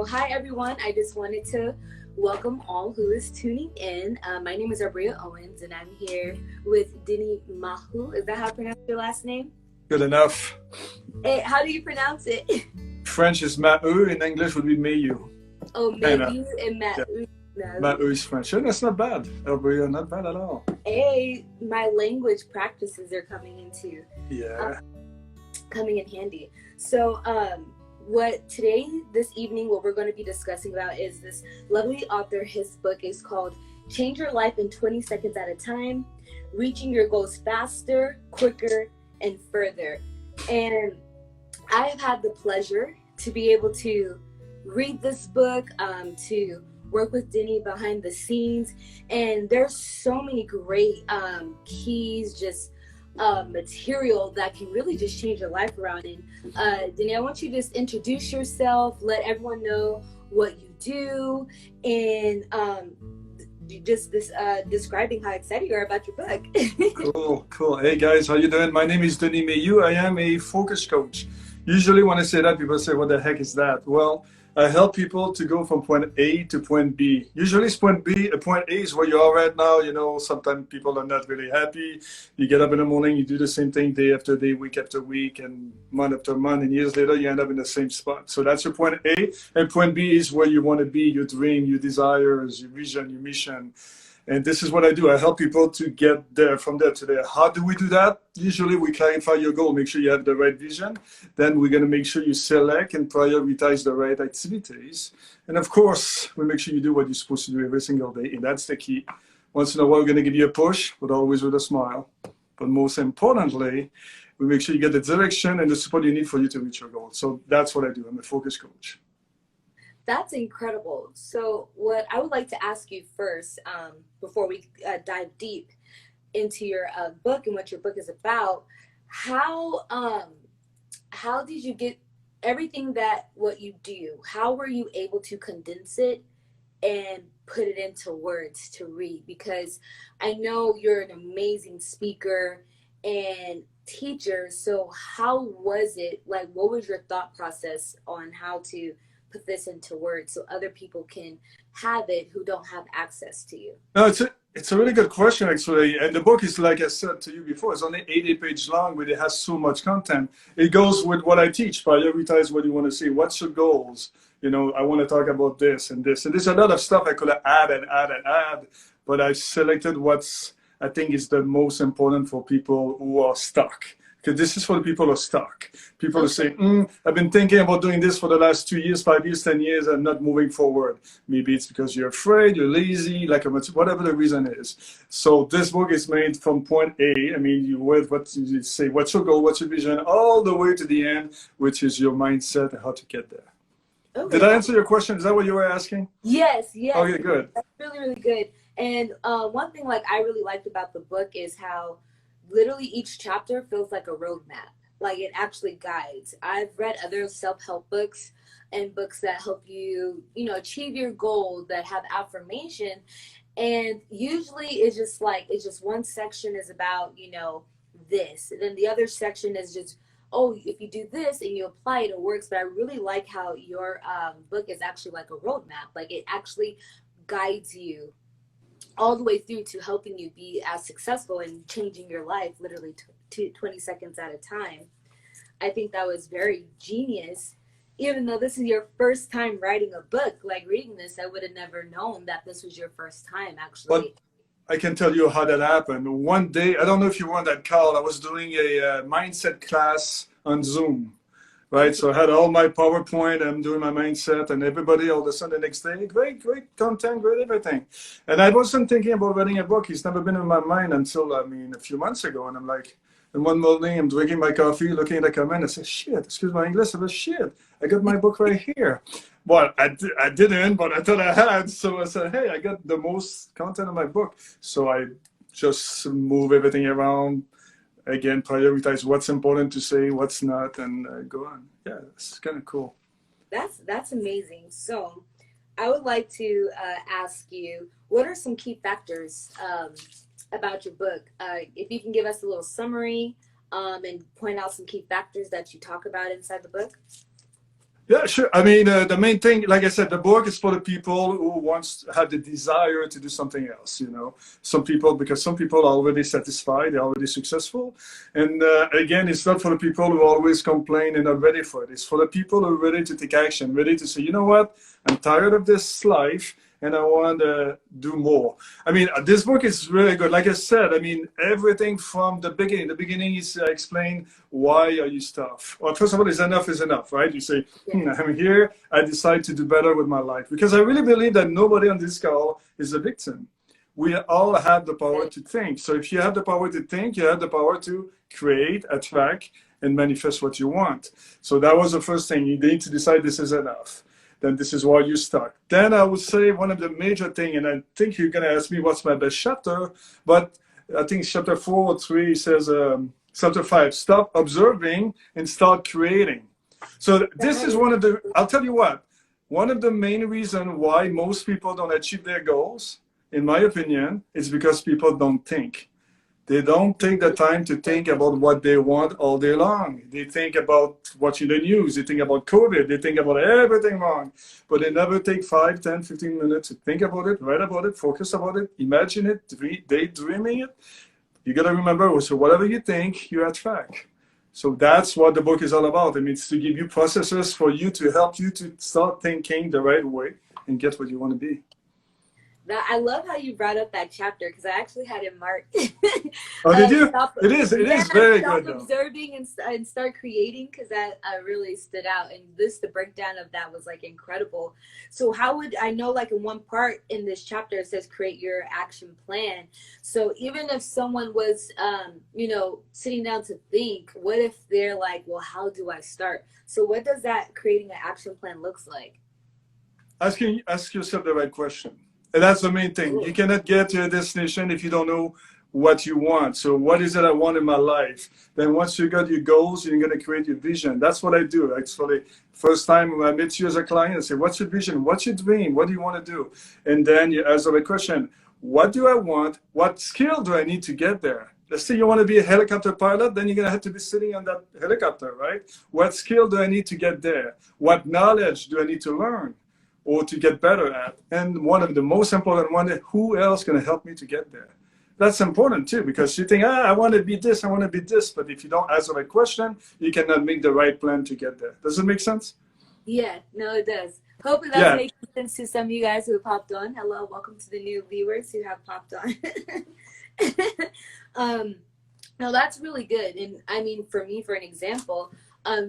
hi everyone. I just wanted to welcome all who is tuning in. My name is Arbria Owens, and I'm here with Denny Maheux. Is that how I pronounce your last name? Good enough. Hey, how do you pronounce it? French is Maheux, in English would be Maheux. Oh, Maheux and Maheux. Yeah. Maheux is French. And that's not bad. Arbria, not bad at all. Hey, my language practices are coming in handy. So, this evening, what we're going to be discussing about is this lovely author. His book is called Change Your Life in 20 Seconds at a Time, Reaching Your Goals Faster, Quicker, and Further. And I have had the pleasure to be able to read this book, to work with Denny behind the scenes. And there's so many great keys, just material that can really just change your life around. And Denny, I want you to just introduce yourself, let everyone know what you do, and describing how excited you are about your book. Cool. Hey guys, how you doing? My name is Denis Maheux. I am a focus coach. Usually when I say that, people say, what the heck is that? Well, I help people to go from point A to point B. Usually it's point B. Point A is where you are right now. You know, sometimes people are not really happy. You get up in the morning, you do the same thing day after day, week after week, and month after month, and years later, you end up in the same spot. So that's your point A. And point B is where you want to be, your dream, your desires, your vision, your mission. And this is what I do. I help people to get there, from there to there. How do we do that? Usually we clarify your goal, make sure you have the right vision. Then we're going to make sure you select and prioritize the right activities. And of course, we make sure you do what you're supposed to do every single day. And that's the key. Once in a while, we're going to give you a push, but always with a smile. But most importantly, we make sure you get the direction and the support you need for you to reach your goal. So that's what I do. I'm a focus coach. That's incredible. So what I would like to ask you first, before we dive deep into your book and what your book is about, how did you get everything what you do? How were you able to condense it and put it into words to read? Because I know you're an amazing speaker and teacher. So how was it? Like, what was your thought process on how to put this into words so other people can have it who don't have access to you? No, it's a really good question, actually. And the book is, like I said to you before, it's only 80 pages long, but it has so much content. It goes with what I teach. Prioritize what you want to see. What's your goals? You know, I want to talk about this and this. And there's a lot of stuff I could have added, but I selected what's, I think, is the most important for people who are stuck. Because this is for the people who are stuck. People who say, I've been thinking about doing this for the last 2 years, 5 years, 10 years, and not moving forward. Maybe it's because you're afraid, you're lazy, whatever the reason is. So this book is made from point A. I mean, you say, what's your goal, what's your vision, all the way to the end, which is your mindset and how to get there. Okay. Did I answer your question? Is that what you were asking? Yes. Okay, good. That's really, really good. And one thing I really liked about the book is how literally each chapter feels like a roadmap. Like, it actually guides. I've read other self-help books and books that help you, achieve your goal, that have affirmation. And usually it's just one section is about, this. And then the other section is just, if you do this and you apply it, it works. But I really like how your book is actually like a roadmap. Like, it actually guides you all the way through to helping you be as successful and changing your life literally 20 seconds at a time. I think that was very genius. Even though this is your first time writing a book, like reading this, I would have never known that this was your first time actually. But I can tell you how that happened. One day, I don't know if you were on that call, I was doing a mindset class on Zoom. Right, so I had all my PowerPoint, I'm doing my mindset, and everybody all of a sudden the next day, great content, great everything. And I wasn't thinking about writing a book. It's never been in my mind until, a few months ago. And I'm like, and one morning I'm drinking my coffee, looking at the comment, I said, shit, excuse my English, I said, shit, I got my book right here. Well, I didn't, but I thought I had. So I said, hey, I got the most content in my book. So I just move everything around. Again, prioritize what's important to say, what's not, and go on. Yeah, it's kind of cool. That's amazing. So I would like to ask you, what are some key factors about your book? If you can give us a little summary and point out some key factors that you talk about inside the book. Yeah, sure. I mean, the main thing, like I said, the book is for the people who wants have the desire to do something else. You know, some people because some people are already satisfied, they're already successful, and again, it's not for the people who always complain and not ready for it. It's for the people who are ready to take action, ready to say, you know what, I'm tired of this life, and I want to do more. I mean, this book is really good. Like I said, I mean, everything from the beginning. The beginning is explain why are you stuff. Well, first of all, is enough, right? You say, Yeah. I'm here. I decide to do better with my life because I really believe that nobody on this call is a victim. We all have the power Good. to think. So if you have the power to think, you have the power to create, attract, and manifest what you want. So that was the first thing. You need to decide this is enough. Then this is why you're stuck. Then I would say one of the major thing, and I think you're gonna ask me what's my best chapter, but I think chapter 4 or 3 says chapter 5, stop observing and start creating. So this That is is one of the, I'll tell you what, one of the main reasons why most people don't achieve their goals, in my opinion, is because people don't think. They don't take the time to think about what they want all day long. They think about watching the news. They think about COVID. They think about everything wrong. But they never take 5, 10, 15 minutes to think about it, write about it, focus about it, imagine it, daydreaming it. You got to remember, so whatever you think, you attract. So that's what the book is all about. I mean, it's to give you processes for you to help you to start thinking the right way and get what you want to be. That I love how you brought up that chapter because I actually had it marked. Oh, did you? Stop, It yeah, is very stop good though. observing and start creating because that really stood out. And this, the breakdown of that was like incredible. So how would I know? Like in one part in this chapter, it says create your action plan. So even if someone was, sitting down to think, what if they're like, well, how do I start? So what does that creating an action plan looks like? Ask yourself the right question. And that's the main thing. You Ooh, cannot get to a destination if you don't know what you want. So what is it I want in my life? Then once you got your goals, you're going to create your vision. That's what I do. Actually, first time when I meet you as a client, I say, what's your vision? What's your dream? What do you want to do? And then you ask the right question. What do I want? What skill do I need to get there? Let's say you want to be a helicopter pilot, then you're going to have to be sitting on that helicopter, right? What skill do I need to get there? What knowledge do I need to learn? Or to get better at. And one of the most important one is who else can help me to get there? That's important too, because you think, I want to be this, I want to be this. But if you don't ask the right question, you cannot make the right plan to get there. Does it make sense? yeah, no, it does. Hopefully that's Yeah. making sense to some of you guys who have popped on. Hello, welcome to the new viewers who have popped on. um, no, that's really good. And I mean, for me, for an example,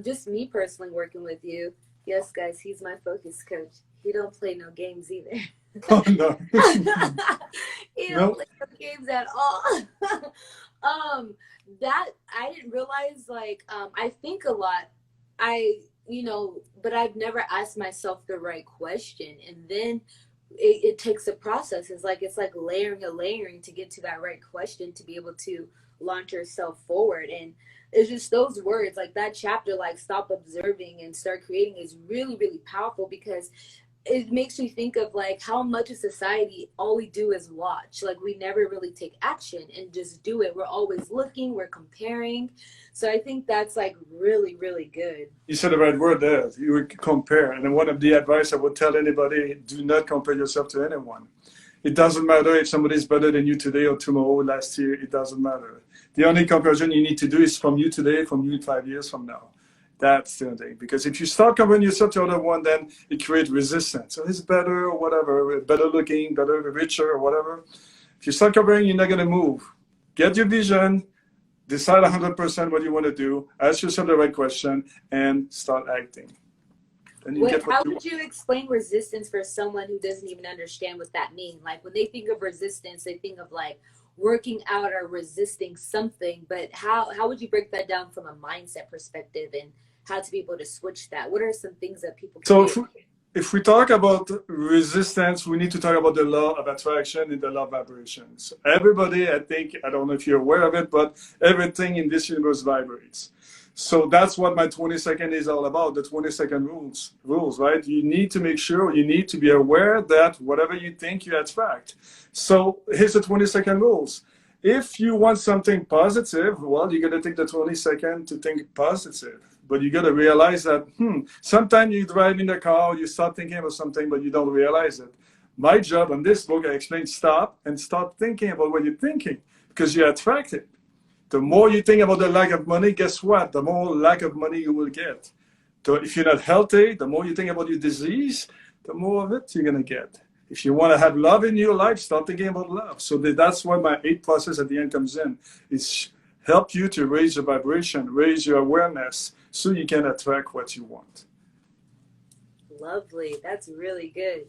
just me personally working with you. Yes, guys, he's my focus coach. He don't play no games either. Oh, no. He don't No. play no games at all. um, that I didn't realize. Like, I think a lot. But I've never asked myself the right question, and then it takes a process. It's like layering a layering to get to that right question to be able to launch yourself forward. And it's just those words, like that chapter, like stop observing and start creating, is really, really powerful because it makes me think of like how much of society all we do is watch. Like we never really take action and just do it. We're always looking, we're comparing. So I think that's like really, really good. You said the right word there. You would compare. And one of the advice I would tell anybody, do not compare yourself to anyone. It doesn't matter if somebody's better than you today or tomorrow, last year, it doesn't matter. The only comparison you need to do is from you today, from you 5 years from now. That's the thing. Because if you start comparing yourself to other one, then it creates resistance. So it's better or whatever, better looking, better, richer or whatever. If you start comparing, you're not going to move. Get your vision, decide 100% what you want to do, ask yourself the right question, and start acting. Then you get what How you would want. you explain resistance for someone who doesn't even understand what that means? Like when they think of resistance, they think of like working out or resisting something. But how would you break that down from a mindset perspective and how to be able to switch that? What are some things that people can So do? if we talk about resistance, we need to talk about the law of attraction and the law of vibrations. Everybody, I think, I don't know if you're aware of it, but everything in this universe vibrates. So that's what my 20 second is all about, the 20 second rules, right? You need to make sure, you need to be aware that whatever you think, you attract. So here's the 20 second rules. If you want something positive, well, you're going to take the 20 second to think positive. But you got to realize that, sometimes you drive in the car, you start thinking about something, but you don't realize it. My job on this book, I explain stop and start thinking about what you're thinking because you attract it. The more you think about the lack of money, guess what? The more lack of money you will get. So if you're not healthy, the more you think about your disease, the more of it you're going to get. If you want to have love in your life, start thinking about love. So that's why my 8 process at the end comes in. It's help you to raise your vibration, raise your awareness, so you can attract what you want. Lovely. That's really good.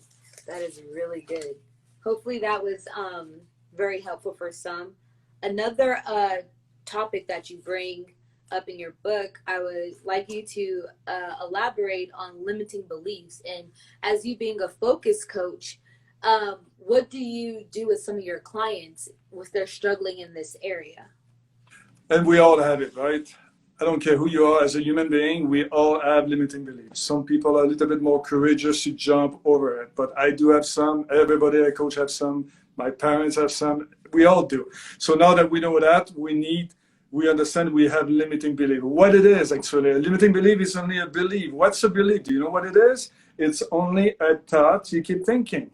That is really good. Hopefully that was very helpful for some. Another topic that you bring up in your book, I would like you to elaborate on limiting beliefs. And as you being a focus coach, what do you do with some of your clients if they're struggling in this area? And we all have it, right? I don't care who you are as a human being, we all have limiting beliefs. Some people are a little bit more courageous to jump over it, but I do have some. Everybody I coach have some. My parents have some. We all do. So now that we know that, we understand we have limiting belief. What it is, actually, a limiting belief is only a belief. What's a belief? Do you know what it is? It's only a thought you keep thinking.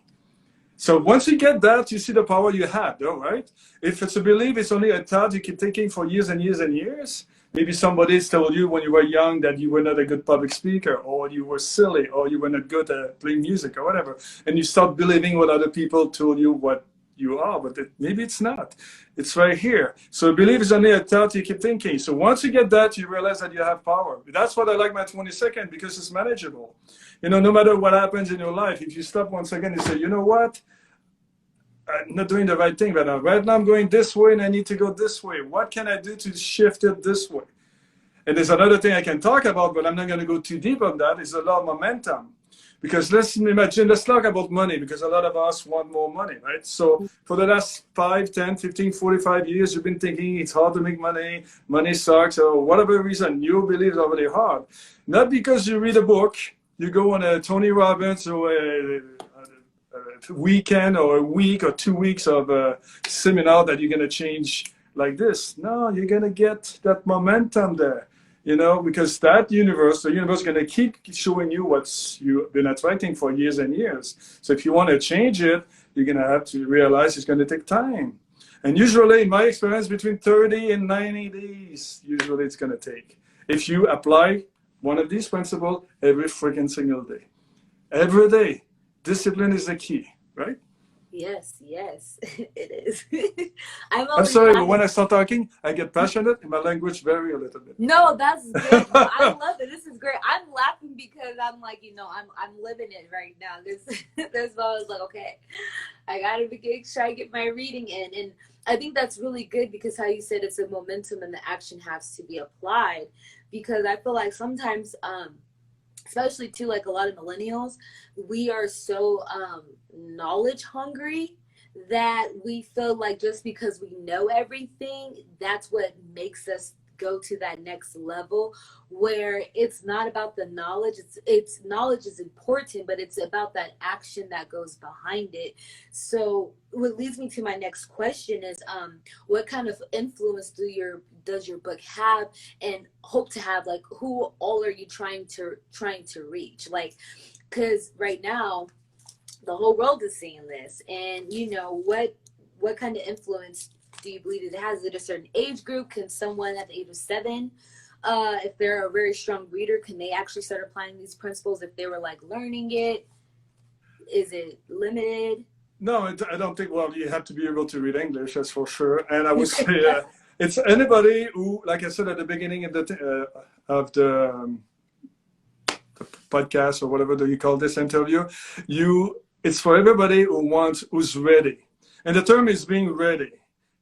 So once you get that, you see the power you have, though, right? If it's a belief, it's only a thought you keep thinking for years and years and years. Maybe somebody's told you when you were young that you were not a good public speaker, or you were silly, or you were not good at playing music, or whatever. And you start believing what other people told you what you are, but maybe it's not. It's right here. So belief is only a thought you keep thinking. So once you get that, you realize that you have power. That's what I like my 20 seconds, because it's manageable. You know, no matter what happens in your life, if you stop 1 second and say, you know what? I'm not doing the right thing right now. Right now I'm going this way and I need to go this way. What can I do to shift it this way? And there's another thing I can talk about, but I'm not going to go too deep on that. Is a lot of momentum. Because let's talk about money, because a lot of us want more money, right? So for the last 5, 10, 15, 45 years, you've been thinking it's hard to make money, money sucks, or whatever reason, you believe it's really hard. Not because you read a book, you go on a Tony Robbins or a weekend or a week or 2 weeks of a seminar that you're going to change like this. No, you're going to get that momentum there. You know, because the universe is going to keep showing you what you've been attracting for years and years. So if you want to change it, you're going to have to realize it's going to take time. And usually, in my experience, between 30 and 90 days, usually it's going to take. If you apply one of these principles every freaking single day. Every day. Discipline is the key, right? Yes, it is. I'm sorry, but when I start talking, I get passionate and my language vary a little bit. No, that's good. No, I love it. This is great. I'm laughing because I'm like, I'm living it right now. This why I was like, okay, I gotta make sure I get my reading in. And I think that's really good because how you said it's a momentum and the action has to be applied. Because I feel like sometimes especially to like a lot of millennials, we are so knowledge hungry that we feel like just because we know everything, that's what makes us go to that next level, where it's not about the knowledge. It's knowledge is important, but it's about that action that goes behind it. So what leads me to my next question is what kind of influence does your book have and hope to have? Like, who all are you trying to reach? Like, because right now the whole world is seeing this, and what kind of influence do you believe it has? Is it a certain age group? Can someone at the age of 7, if they're a very strong reader, can they actually start applying these principles if they were like learning it? Is it limited? No, I don't think, well, you have to be able to read English, that's for sure. And I would say it's anybody who, like I said at the beginning of the podcast or whatever you call this interview, it's for everybody who's ready. And the term is being ready.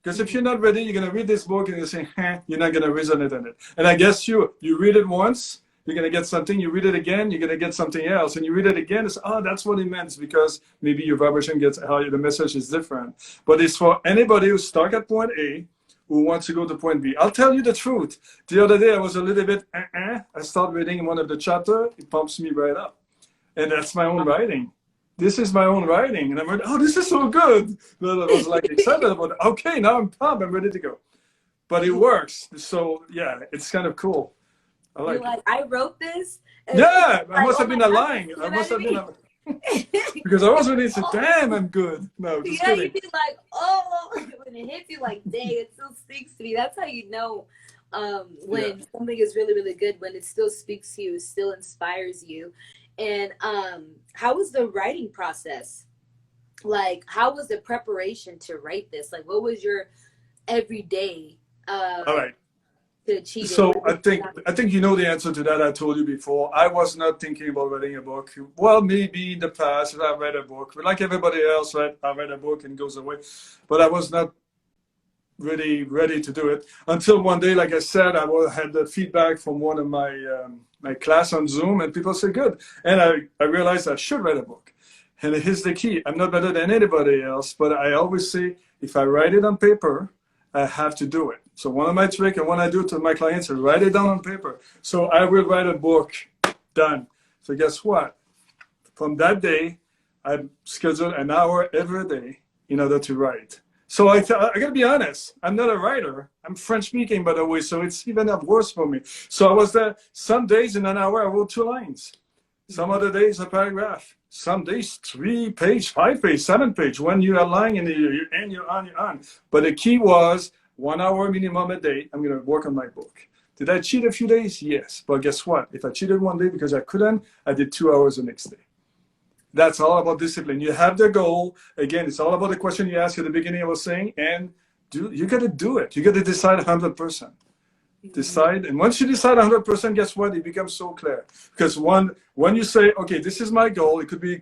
Because if you're not ready, you're going to read this book and you're saying, you're not going to resonate on it. And I guess you read it once, you're going to get something. You read it again, you're going to get something else. And you read it again, it's, that's what it meant, because maybe your vibration gets, how the message is different. But it's for anybody who's stuck at point A, who wants to go to point B. I'll tell you the truth. The other day, I was a little bit, I started reading one of the chapters, it pumps me right up. And that's my own writing. This is my own writing. And I'm like, this is so good. But I was like excited about it. Okay, now I'm pumped. I'm ready to go. But it works. So, yeah, it's kind of cool. I You're like it. like, I wrote this. And it's Yeah, I like, must oh have my been God, lying. that's I what must I have been mean. because I was You're really like, said, oh, damn, I'm good. No, just yeah, kidding. you'd be like, oh, when it hits you, like, dang, it still speaks to me. That's how you know Yeah. when something is really, really good, when it still speaks to you, it still inspires you. And how was the writing process? Like, how was the preparation to write this? Like, what was your everyday All uh, right. to achieve it? So What did you I think you know the answer to that. I told you before. I was not thinking about writing a book. Well, maybe in the past I read a book, but like everybody else, right? I read a book and it goes away. But I was not really ready to do it until one day, like I said, had the feedback from one of my class on Zoom, and people say good, and I realized I should write a book. And here's the key: I'm not better than anybody else, but I always say if I write it on paper, I have to do it. So one of my tricks and what I do to my clients is write it down on paper. So I will write a book. Done. So guess what? From that day, I schedule an hour every day in order to write. So I gotta be honest, I'm not a writer. I'm French speaking, by the way, so it's even worse for me. So I was there some days in an hour I wrote 2 lines. Some Mhm. other days a paragraph. Some days 3 page, 5 page, 7 page. When you are lying and you're on, you're on. But the key was 1 hour minimum a day. I'm gonna work on my book. Did I cheat a few days? Yes. But guess what? If I cheated one day because I couldn't, I did 2 hours the next day. That's all about discipline. You have the goal. Again, it's all about the question you asked at the beginning. I was saying, and you got to do it. You got to decide 100%. Mhm. Decide, and once you decide 100%, guess what? It becomes so clear. Because when you say, okay, this is my goal, it could be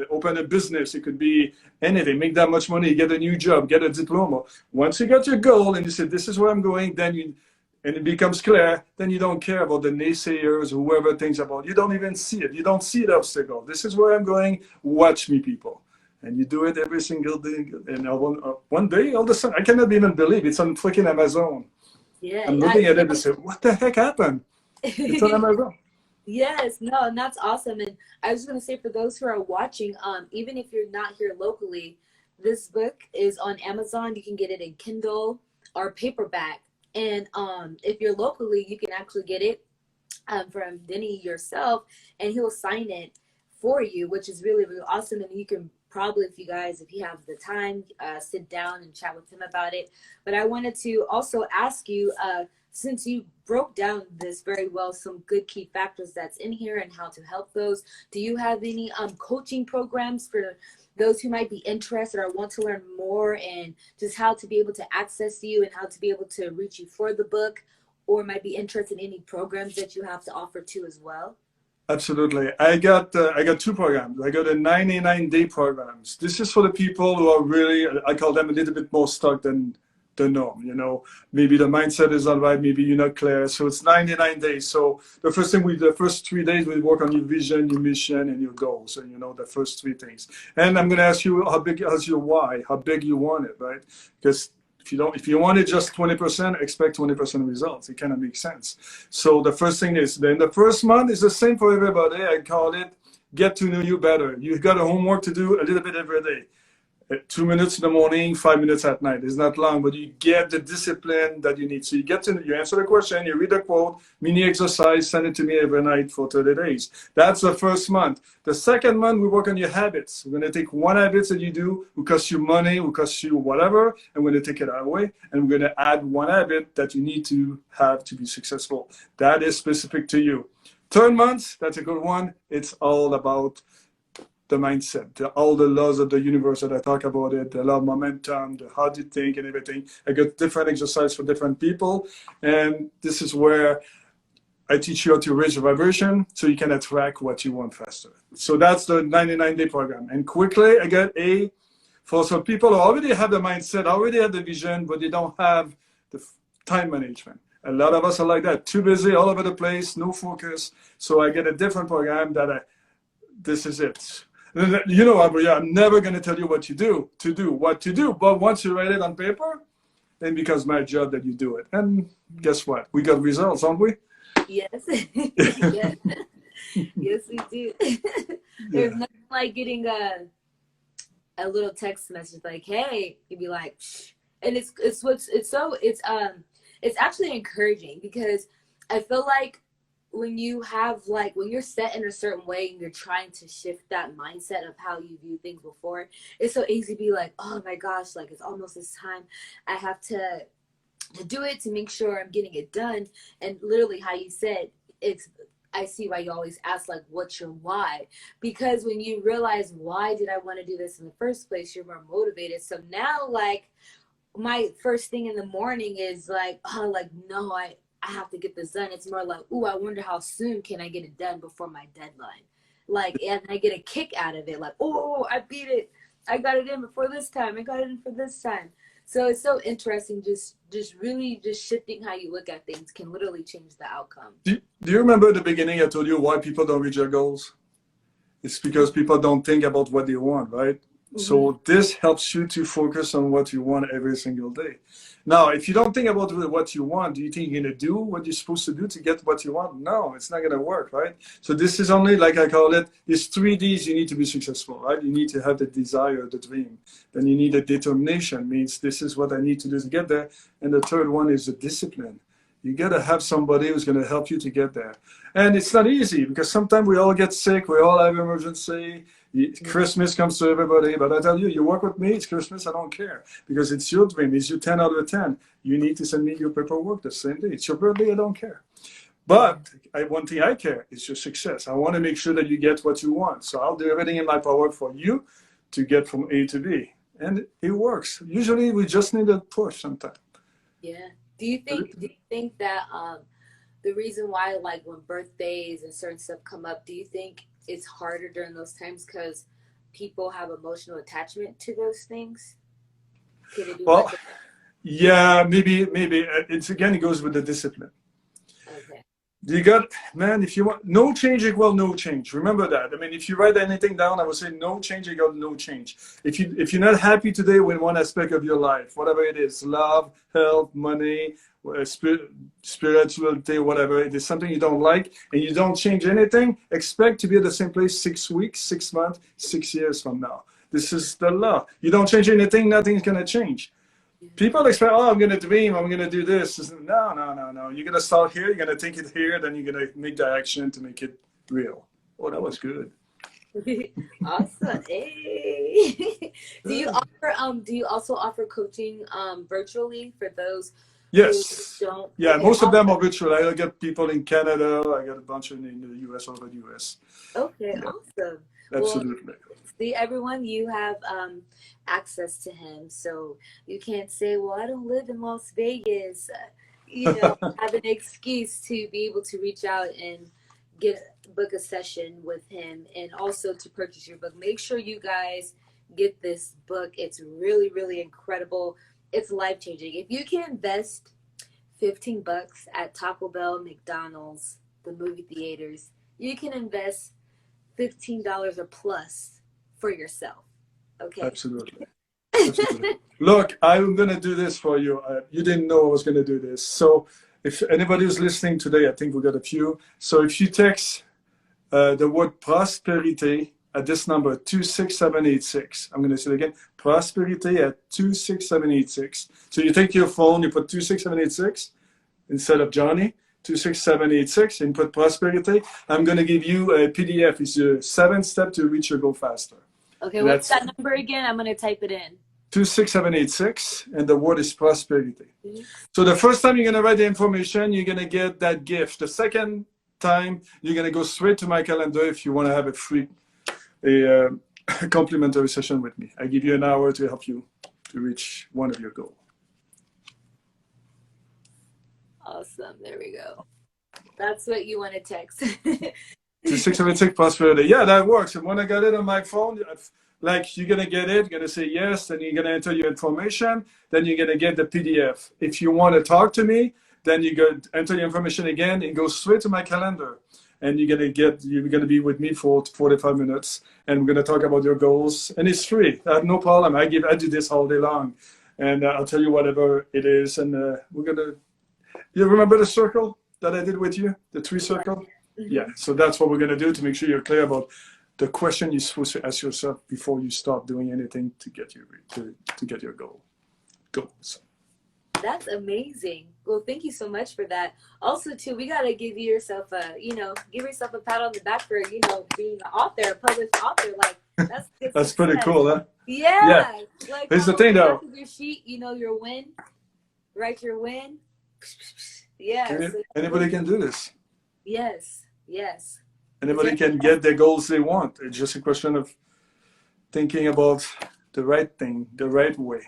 open a business, it could be anything, make that much money, get a new job, get a diploma. Once you got your goal and you say, this is where I'm going, then you and it becomes clear, then you don't care about the naysayers, whoever thinks about it. You don't even see it. You don't see the obstacle. This is where I'm going. Watch me, people. And you do it every single day. And one day, all of a sudden, I cannot even believe it's on freaking Amazon. Yeah, I'm looking at it and say, what the heck happened? It's on yes. Amazon. Yes, no, and that's awesome. And I was going to say for those who are watching, even if you're not here locally, this book is on Amazon. You can get it in Kindle or paperback. And if you're locally, you can actually get it from Denny yourself, and he'll sign it for you, which is really, really awesome. And you can probably, if you have the time, sit down and chat with him about it. But I wanted to also ask you, since you broke down this very well, some good key factors that's in here and how to help those. Do you have any coaching programs for those who might be interested or want to learn more, and just how to be able to access you and how to be able to reach you for the book, or might be interested in any programs that you have to offer too as well? Absolutely. I got two programs. I got a 99-day programs. This is for the people who are really, I call them a little bit more stuck than the norm. Maybe the mindset is not right. Maybe you're not clear. So it's 99 days. So the first 3 days we work on your vision, your mission, and your goals. And the first three things. And I'm going to ask you how big is your why, how big you want it, right? Because if you want it just 20%, expect 20% results. It cannot make sense. So the first thing is, then the first month is the same for everybody. I call it get to know you better. You've got a homework to do a little bit every day. 2 minutes in the morning, 5 minutes at night. It's not long, but you get the discipline that you need. So you answer the question, you read the quote, mini exercise, send it to me every night for 30 days. That's the first month. The second month, we work on your habits. We're going to take one habit that you do, will cost you money, will cost you whatever, and we're going to take it away, and we're going to add one habit that you need to have to be successful. That is specific to you. Third month, that's a good one. It's all about the mindset, all the laws of the universe that I talk about it, the law of momentum, the how to think and everything. I got different exercise for different people. And this is where I teach you how to raise your vibration so you can attract what you want faster. So that's the 99-day program. And quickly, I got for some people who already have the mindset, already have the vision, but they don't have the time management. A lot of us are like that, too busy, all over the place, no focus. So I get a different program this is it. Arbria, I'm never going to tell you what to do. But once you write it on paper, then it becomes my job that you do it. And guess what? We got results, don't we? Yes. Yes. Yes, we do. There's Yeah. nothing like getting a little text message like, "Hey," you'd be like, "Shh." And it's actually encouraging because I feel like when you have like when you're set in a certain way and you're trying to shift that mindset of how you view things before, it's so easy to be like, oh my gosh, like it's almost this time, I have to do it, to make sure I'm getting it done. And literally how you said, it's I see why you always ask like what's your why, because when you realize why did I want to do this in the first place, you're more motivated. So now like my first thing in the morning is like, oh, like no, I have to get this done. It's more like, ooh, I wonder how soon can I get it done before my deadline. Like, and I get a kick out of it. Like, oh, I beat it. I got it in before this time. I got it in for this time. So it's so interesting. Just really just shifting how you look at things can literally change the outcome. Do you remember at the beginning I told you why people don't reach their goals? It's because people don't think about what they want, right? Mm-hmm. So this helps you to focus on what you want every single day. Now, if you don't think about what you want, do you think you're going to do what you're supposed to do to get what you want? No, it's not going to work, right? So this is only, like I call it, it's 3 Ds you need to be successful, right? You need to have the desire, the dream. Then you need a determination, means this is what I need to do to get there. And the third one is the discipline. You got to have somebody who's going to help you to get there. And it's not easy because sometimes we all get sick. We all have emergency. Christmas comes to everybody. But I tell you, you work with me, it's Christmas, I don't care. Because it's your dream. It's your 10 out of 10. You need to send me your paperwork the same day. It's your birthday, I don't care. But one thing I care is your success. I want to make sure that you get what you want. So I'll do everything in my power for you to get from A to B. And it works. Usually we just need a push sometimes. Yeah. Do you think that the reason why, like when birthdays and certain stuff come up, do you think it's harder during those times because people have emotional attachment to those things? Can it be well, yeah, maybe. It's again, it goes with the discipline. Okay. You got, man, if you want, no change equal no change. Remember that. I mean, if you write anything down, I would say no change equal no change. If you're not happy today with one aspect of your life, whatever it is, love, health, money, spirituality, whatever, it is something you don't like, and you don't change anything, expect to be at the same place 6 weeks, 6 months, 6 years from now. This is the law. You don't change anything, nothing's going to change. People expect, oh, I'm going to dream, I'm going to do this. No. You're going to start here, you're going to think it here, then you're going to make the action to make it real. Oh, that was good. Awesome. Hey. Do you also offer coaching virtually for those yes. who don't? Yeah, okay, most of them are virtual. I get people in Canada, I got a bunch in the US, all over the US. Okay, yeah. Awesome. Absolutely. Well, see, everyone, you have access to him, so you can't say, well, I don't live in Las Vegas, have an excuse to be able to reach out and book a session with him, and also to purchase your book. Make sure you guys get this book. It's really, really incredible. It's life-changing. If you can invest $15 at Taco Bell, McDonald's, the movie theaters, you can invest $15 or plus for yourself. Okay. Absolutely. Look, I'm going to do this for you. You didn't know I was going to do this. So if anybody who's listening today, I think we got a few. So if you text the word prosperity at this number, 26786. I'm going to say it again, prosperity at 26786. So you take your phone, you put 26786 instead of Johnny. 26786 and put prosperity. I'm going to give you a PDF. It's a 7-step to reach your goal faster. Okay, what's that number again? I'm going to type it in. 26786, and the word is prosperity. So the first time you're going to write the information, you're going to get that gift. The second time, you're going to go straight to my calendar if you want to have a free, a complimentary session with me. I give you an hour to help you to reach one of your goals. Awesome. There we go. That's what you want to text. 26786 prosperity. Yeah, that works. And when I got it on my phone, like you're going to get it, you're going to say yes, then you're going to enter your information, then you're going to get the PDF. If you want to talk to me, then you go enter your information again and go straight to my calendar. And you're going to be with me for 45 minutes. And we're going to talk about your goals. And it's free. I have no problem. I do this all day long. And I'll tell you whatever it is. And we're going to, you remember the circle that I did with you? The 3 circle? Mm-hmm. Yeah. So that's what we're going to do to make sure you're clear about the question you're supposed to ask yourself before you start doing anything to get your goals. That's amazing. Well, thank you so much for that. Also, too, we gotta give yourself a, give yourself a pat on the back for, being an author, a published author. Like, that's good That's pretty success. cool, huh? Yeah. Yeah. Like Here's the how on thing, the back though. of your sheet, your win, write your win. Yeah. So Anybody can do this. yes. Yes. Is there Anybody can get the goals they want. It's just a question of thinking about the right thing, the right way.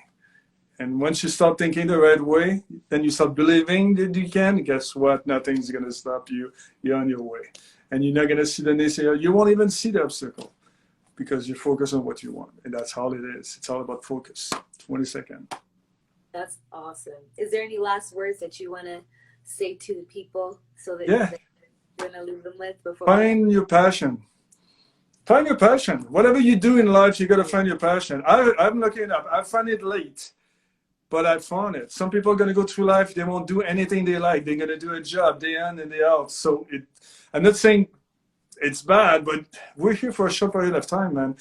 And once you start thinking the right way, then you start believing that you can. Guess what? Nothing's going to stop you. You're on your way. And you're not going to see the naysayer. You won't even see the obstacle because you focus on what you want. And that's all it is. It's all about focus. 20 seconds. That's awesome. Is there any last words that you want to say to the people so that Yeah. you're going to leave them with before? Find your passion. Find your passion. Whatever you do in life, you got to find your passion. I'm looking up. I find it late, but I found it. Some people are going to go through life. They won't do anything they like. They're going to do a job day in and day out. So I'm not saying it's bad, but we're here for a short period of time, man.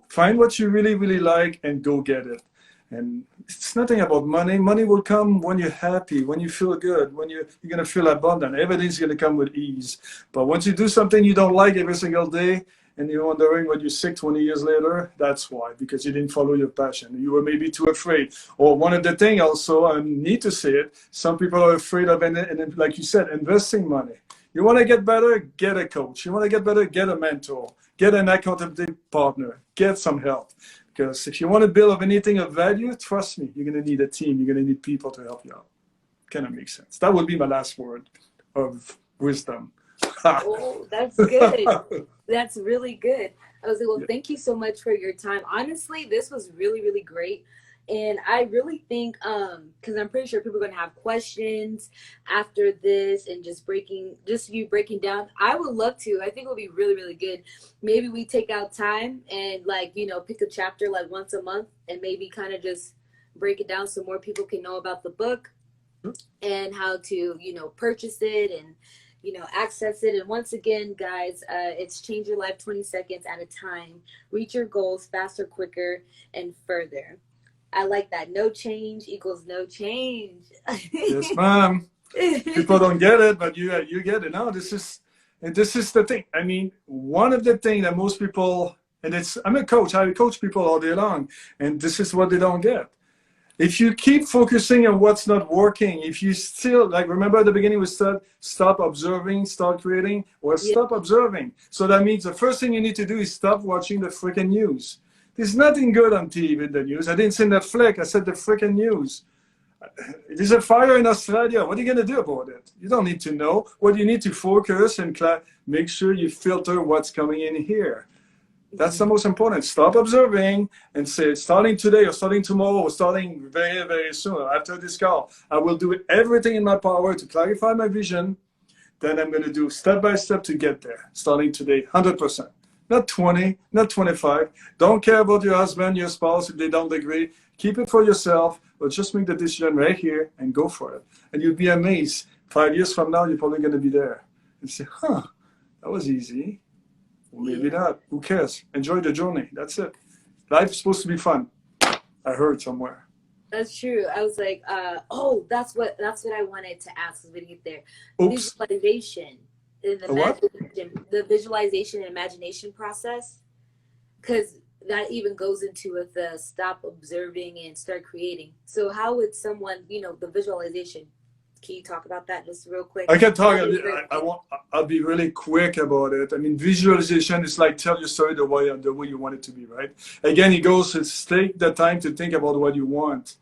Find what you really, really like and go get it. And it's nothing about money. Money will come when you're happy, when you feel good, when you're going to feel abundant. Everything's going to come with ease. But once you do something you don't like every single day, and you're wondering when you're sick 20 years later, that's why, because you didn't follow your passion. You were maybe too afraid. Or one of the things also, I need to say it, some people are afraid of, and like you said, investing money. You want to get better, get a coach. You want to get better, get a mentor. Get an accountability partner. Get some help. Because if you want to build anything of value, trust me, you're going to need a team. You're going to need people to help you out. Kind of makes sense. That would be my last word of wisdom. Oh, that's good. That's really good. I was like, well, thank you so much for your time. Honestly, this was really, really great. And I really think, because I'm pretty sure people are going to have questions after this and just you breaking down. I would love to. I think it would be really, really good. Maybe we take out time and pick a chapter like once a month and maybe kind of just break it down so more people can know about the book and how to, purchase it and access it. And once again, guys, it's Change Your Life 20 seconds at a time. Reach your goals faster, quicker, and further. I like that. No change equals no change. Yes, ma'am. People don't get it, but you get it. No, this is the thing. I mean, one of the things that most people, I'm a coach. I coach people all day long, and this is what they don't get. If you keep focusing on what's not working, if you still, remember at the beginning we said, stop observing, start creating, or stop observing. So that means the first thing you need to do is stop watching the freaking news. There's nothing good on TV in the news. I didn't say Netflix, I said the freaking news. There's a fire in Australia. What are you going to do about it? You don't need to know. What you need to focus and make sure you filter what's coming in here. That's the most important. Stop observing and say, starting today or starting tomorrow or starting very, very soon after this call, I will do everything in my power to clarify my vision. Then I'm going to do step by step to get there. Starting today, 100%. Not 20, not 25. Don't care about your husband, your spouse if they don't agree. Keep it for yourself, but just make the decision right here and go for it. And you'll be amazed. 5 years from now, you're probably going to be there. And say, that was easy. Or maybe not. Who cares? Enjoy the journey. That's it. Life's supposed to be fun. I heard somewhere. That's true. I was like, that's what I wanted to ask as we get there. Oops. Visualization. The visualization and imagination process. Because that even goes into with the stop observing and start creating. So how would someone, the visualization, can you talk about that just real quick? I can talk. I'll be really quick about it. I mean, visualization is like tell your story the way you want it to be, right? Again, it goes to take the time to think about what you want.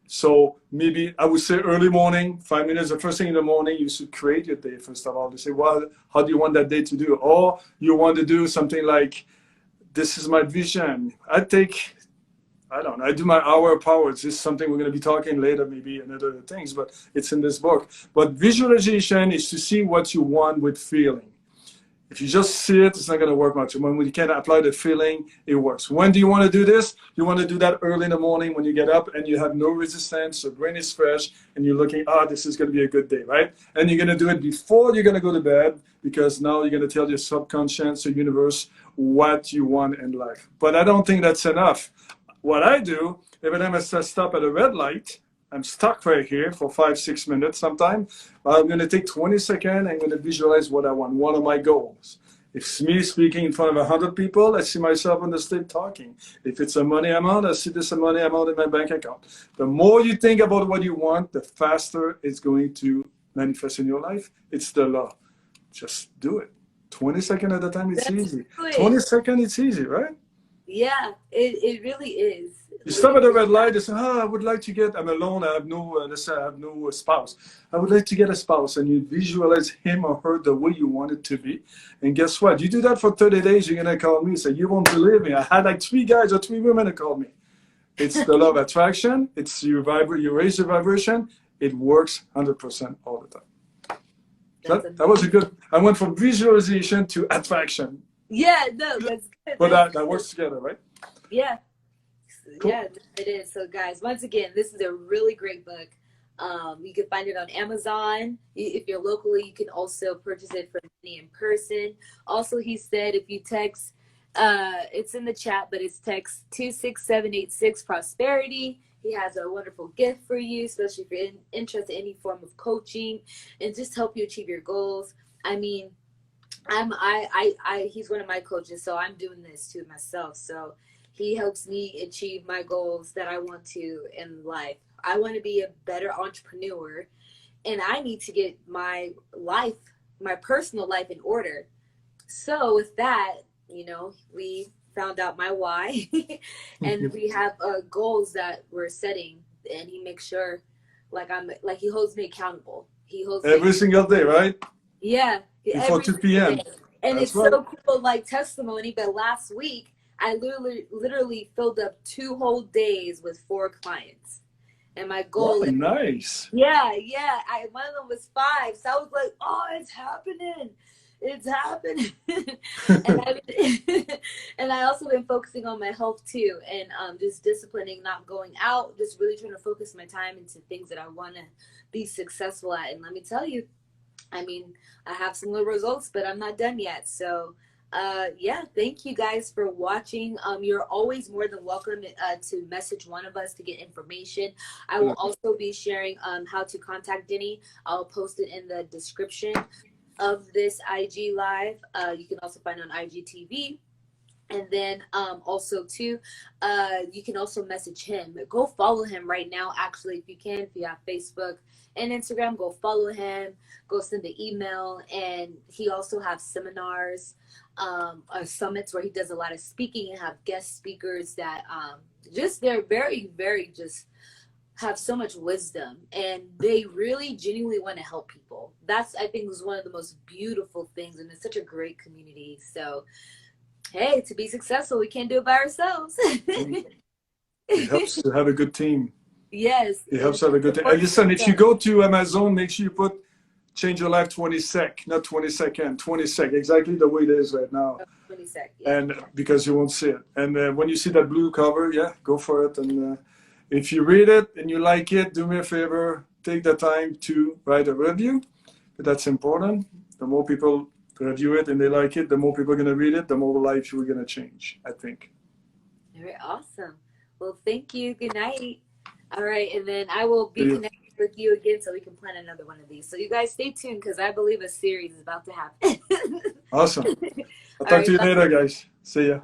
So maybe I would say early morning, 5 minutes, the first thing in the morning, you should create your day, first of all. To say, well, how do you want that day to do? Or you want to do something like, this is my vision. I do my hour of power. This is something we're going to be talking later, maybe and other things, but it's in this book. But visualization is to see what you want with feeling. If you just see it, it's not going to work much. When you can't apply the feeling, it works. When do you want to do this? You want to do that early in the morning when you get up and you have no resistance, your brain is fresh, and you're looking, this is going to be a good day, right? And you're going to do it before you're going to go to bed, because now you're going to tell your subconscious or universe what you want in life. But I don't think that's enough. What I do, every time I stop at a red light, I'm stuck right here for 5-6 minutes sometimes. I'm going to take 20 seconds. I'm going to visualize what I want. What are my goals? If it's me speaking in front of 100 people, I see myself on the stage talking. If it's a money amount, I see this money amount in my bank account. The more you think about what you want, the faster it's going to manifest in your life. It's the law. Just do it. 20 seconds at a time, it's That's easy. good. 20 seconds, it's easy, right? Yeah, it really is. You stop at a red light and say, I would like to get, I'm alone, I have no, let's say I have no spouse. I would like to get a spouse. And you visualize him or her the way you want it to be. And guess what? You do that for 30 days, you're going to call me and say, you won't believe me. I had like 3 guys or 3 women that called me. It's the law of attraction. It's you raise your vibration. It works 100% all the time. That was a good, I went from visualization to attraction. Yeah, no, that's good. But that works together, right? Yeah. Cool. Yeah, it is. So guys, once again, this is a really great book. You can find it on Amazon. If you're locally, you can also purchase it from Denny in person. Also, he said if you text, it's in the chat, but it's text 26786 prosperity. He has a wonderful gift for you, especially if you're interested in any form of coaching and just help you achieve your goals. I mean, he's one of my coaches, so I'm doing this too myself. So he helps me achieve my goals that I want to in life. I want to be a better entrepreneur, and I need to get my life, my personal life in order. So with that, you know, we found out my why, and we have goals that we're setting, and he makes sure, he holds me accountable. He holds every single day, right? Yeah. Before 2 p.m. And That's it's right. so cool, like testimony, but last week I literally filled up 2 whole days with 4 clients. And my goal is nice. Yeah. One of them was 5. So I was like, oh, it's happening. It's happening. and I also been focusing on my health too, and just disciplining, not going out, just really trying to focus my time into things that I want to be successful at. And let me tell you, I mean, I have some little results, but I'm not done yet. So, yeah, thank you guys for watching. You're always more than welcome to message one of us to get information. I will also be sharing how to contact Denny. I'll post it in the description of this IG live. You can also find it on IGTV. And then also too, you can also message him. Go follow him right now. Actually, if you can, if you have Facebook and Instagram, go follow him. Go send the email. And he also has seminars, or summits where he does a lot of speaking and have guest speakers that they're very, very just have so much wisdom, and they really genuinely want to help people. That's, I think, was one of the most beautiful things, and it's such a great community. So hey, to be successful, we can't do it by ourselves. It helps to have a good team. Yes. It helps to have a good team. And listen, if you go to Amazon, make sure you put change your life 20 sec, not 20 second, 20 sec, exactly the way it is right now. 20 sec, yeah. And because you won't see it. And when you see that blue cover, yeah, go for it. And if you read it and you like it, do me a favor, take the time to write a review. But that's important. The more people review it and they like it, the more people are going to read it, the more lives we're going to change, I think. Very awesome. Well, thank you. Good night. All right. And then I will be connected with you again so we can plan another one of these. So you guys stay tuned because I believe a series is about to happen. Awesome. I'll talk to you later, guys. See ya.